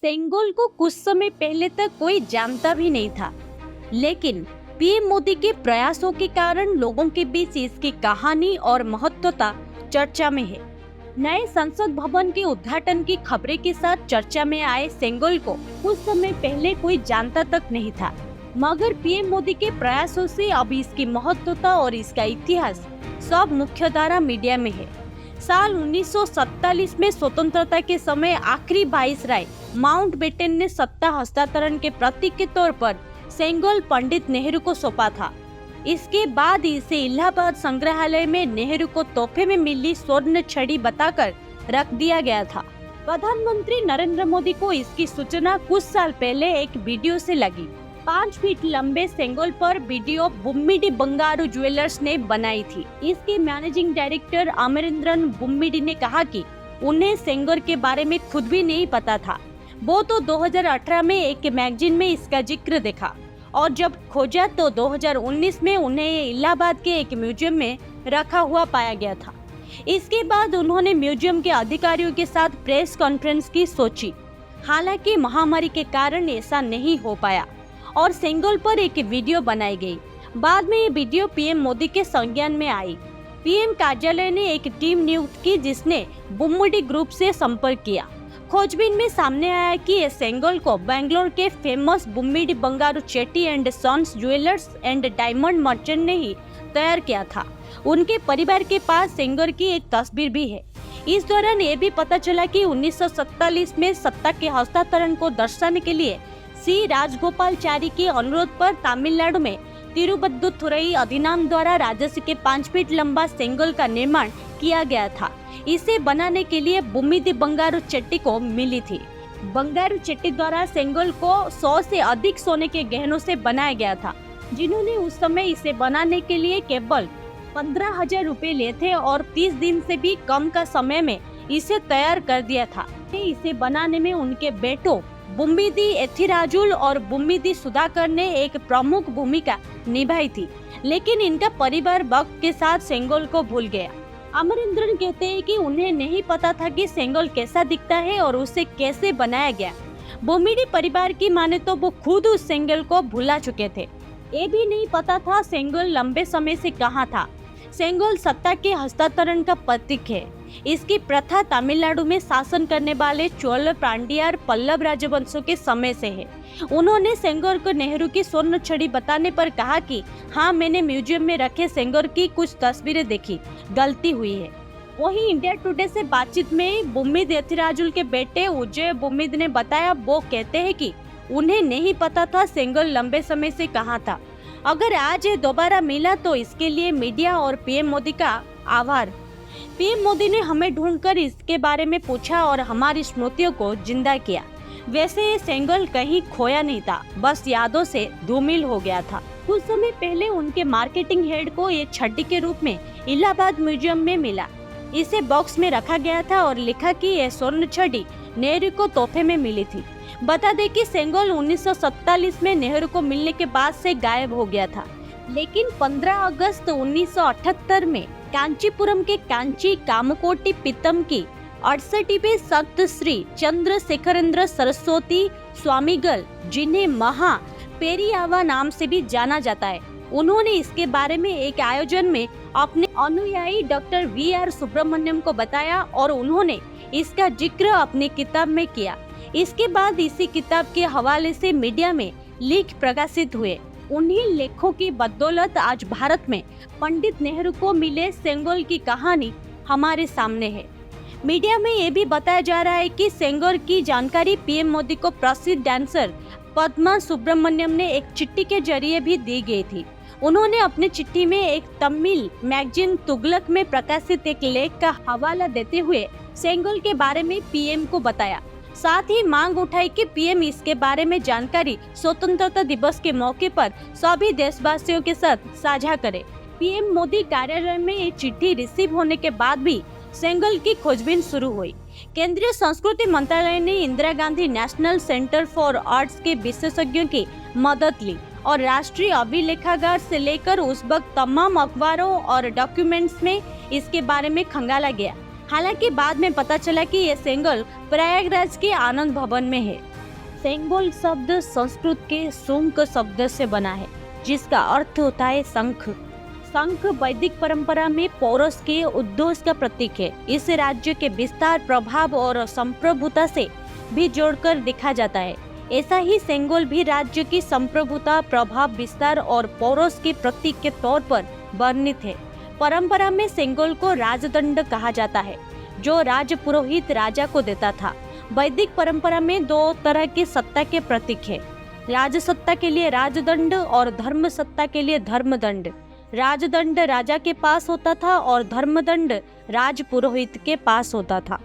सेंगोल को कुछ समय पहले तक कोई जानता भी नहीं था, लेकिन पीएम मोदी के प्रयासों के कारण लोगों के बीच इसकी कहानी और महत्वता चर्चा में है। नए संसद भवन के उद्घाटन की खबरें के साथ चर्चा में आए सेंगोल को कुछ समय पहले कोई जानता तक नहीं था, मगर पीएम मोदी के प्रयासों से अब इसकी महत्वता और इसका इतिहास सब मुख्यधारा मीडिया में है। साल 1947 में स्वतंत्रता के समय आखिरी वाइसराय माउंटबेटन ने सत्ता हस्तांतरण के प्रतीक के तौर पर सेंगोल पंडित नेहरू को सौंपा था। इसके बाद इसे इलाहाबाद संग्रहालय में नेहरू को तोहफे में मिली स्वर्ण छड़ी बताकर रख दिया गया था। प्रधानमंत्री नरेंद्र मोदी को इसकी सूचना कुछ साल पहले एक वीडियो से लगी। 5 फीट लंबे सेंगोल पर वीडियो बुम्मिडी बंगारू ज्वेलर्स ने बनाई थी। इसके मैनेजिंग डायरेक्टर अमरिंद्रन बुम्मिडी ने कहा कि उन्हें सेंगोल के बारे में खुद भी नहीं पता था। वो तो 2018 में एक मैगजीन में इसका जिक्र देखा और जब खोजा तो 2019 में उन्हें इलाहाबाद के एक म्यूजियम में रखा हुआ पाया गया था। इसके बाद उन्होंने म्यूजियम के अधिकारियों के साथ प्रेस कॉन्फ्रेंस की सोची। हालांकि महामारी के कारण ऐसा नहीं हो पाया और सेंगोल पर एक वीडियो बनाई गई। बाद में ये वीडियो पीएम मोदी के संज्ञान में आई। पीएम कार्यालय ने एक टीम नियुक्त की जिसने बुम्मिडी ग्रुप से संपर्क किया। खोजबीन में सामने आया कि ये सेंगोल को बेंगलोर के famous Bummidi Bangaru Chetty and sons jewellers and diamond merchant ने ही तैयार किया था। उनके परिवार के पास सेंगोल की एक तस्वीर भी है। इस दौरान ये भी पता चला कि 1947 में सत्ता के हस्तांतरण को दर्शाने के लिए सी राजगोपालचारी के अनुरोध पर तमिलनाडु में तिरुवद्दुथुरई अधिनियम द्वारा राजस्व के 5 फीट लंबा सेंगोल का निर्माण किया गया था। इसे बनाने के लिए बुम्मिडी बंगारू चेट्टी को मिली थी। बंगारू चेट्टी द्वारा सेंगोल को 100 से अधिक सोने के गहनों से बनाया गया था, जिन्होंने उस समय इसे बनाने के लिए केवल 15,000 रुपए लिए थे और 30 दिन से भी कम का समय में इसे तैयार कर दिया था। इसे बनाने में उनके बेटों बुम्मिदी एथिराजुल और बुम्मिदी सुधाकर ने एक प्रमुख भूमिका निभाई थी, लेकिन इनका परिवार वक्त के साथ सेंगोल को भूल गया। अमरिंद्रन कहते हैं कि उन्हें नहीं पता था कि सेंगोल कैसा दिखता है और उसे कैसे बनाया गया। बुम्मिडी परिवार की माने तो वो खुद उस सेंगोल को भुला चुके थे। ये भी नहीं पता था सेंगोल लंबे समय से कहाँ था। सेंगोल सत्ता के हस्तांतरण का प्रतीक है। इसकी प्रथा तमिलनाडु में शासन करने वाले चोल पांड्या पल्लव राजवंशों के समय से है। उन्होंने सेंगोल को नेहरू की स्वर्ण छड़ी बताने पर कहा कि हाँ, मैंने म्यूजियम में रखे सेंगोल की कुछ तस्वीरें देखी, गलती हुई है। वहीं इंडिया टुडे से बातचीत में बुम्मिदी एथिराजुल के बेटे उजय बुम्मिदी ने बताया, वो कहते हैं कि उन्हें नहीं पता था सेंगोल लंबे समय से कहाँ था। अगर आज ये दोबारा मिला तो इसके लिए मीडिया और पीएम मोदी का आभार। पीएम मोदी ने हमें ढूंढकर इसके बारे में पूछा और हमारी स्मृतियों को जिंदा किया। वैसे ये सेंगोल कहीं खोया नहीं था, बस यादों से धूमिल हो गया था। कुछ समय पहले उनके मार्केटिंग हेड को ये छड़ी के रूप में इलाहाबाद म्यूजियम में मिला। इसे बॉक्स में रखा गया था और लिखा कि यह स्वर्ण छड़ी नेहरू को तोहफे में मिली थी। बता दें कि सेंगोल 1947 में नेहरू को मिलने के बाद से गायब हो गया था, लेकिन 15 अगस्त 1978 में कांचीपुरम के कांची कामकोटी पीतम की 68वें संत श्री चंद्रशेखरेंद्र सरस्वती स्वामीगल, जिन्हें महा पेरियावा नाम से भी जाना जाता है, उन्होंने इसके बारे में एक आयोजन में अपने अनुयायी डॉक्टर वी.आर. सुब्रमण्यम को बताया और उन्होंने इसका जिक्र अपनी किताब में किया। इसके बाद इसी किताब के हवाले से मीडिया में लेख प्रकाशित हुए। उन्हीं लेखों की बदौलत आज भारत में पंडित नेहरू को मिले सेंगोल की कहानी हमारे सामने है। मीडिया में ये भी बताया जा रहा है कि सेंगोल की जानकारी पीएम मोदी को प्रसिद्ध डांसर पद्मा सुब्रमण्यम ने एक चिट्ठी के जरिए भी दी गई थी। उन्होंने अपनी चिट्ठी में एक तमिल मैगजीन तुगलक में प्रकाशित एक लेख का हवाला देते हुए सेंगोल के बारे में पीएम को बताया। साथ ही मांग उठाई कि पीएम इसके बारे में जानकारी स्वतंत्रता दिवस के मौके पर सभी देशवासियों के साथ साझा करें। पीएम मोदी कार्यालय में ये चिट्ठी रिसीव होने के बाद भी सेंगोल की खोजबीन शुरू हुई। केंद्रीय संस्कृति मंत्रालय ने Indira Gandhi national centre for arts के विशेषज्ञों की मदद ली और राष्ट्रीय अभिलेखागार से लेकर उस वक्त तमाम अखबारों और डॉक्यूमेंट्स में इसके बारे में खंगाला गया। हालांकि बाद में पता चला कि ये सेंगोल प्रयागराज के आनंद भवन में है। सेंगोल शब्द संस्कृत के सुंक शब्द से बना है, जिसका अर्थ होता है शंख। शंख वैदिक परंपरा में पौरुष के उद्घोष का प्रतीक है। इस राज्य के विस्तार, प्रभाव और संप्रभुता से भी जोड़कर देखा जाता है। ऐसा ही सेंगोल भी राज्य की संप्रभुता, प्रभाव, विस्तार और पौरुष के प्रतीक के तौर पर वर्णित है। परंपरा में सेंगोल को राजदंड कहा जाता है, जो राजपुरोहित राजा को देता था। वैदिक परंपरा में दो तरह की सत्ता के प्रतीक है, राजसत्ता के लिए राजदंड और धर्म सत्ता के लिए धर्मदंड। राजदंड राजा के पास होता था और धर्मदंड राजपुरोहित के पास होता था।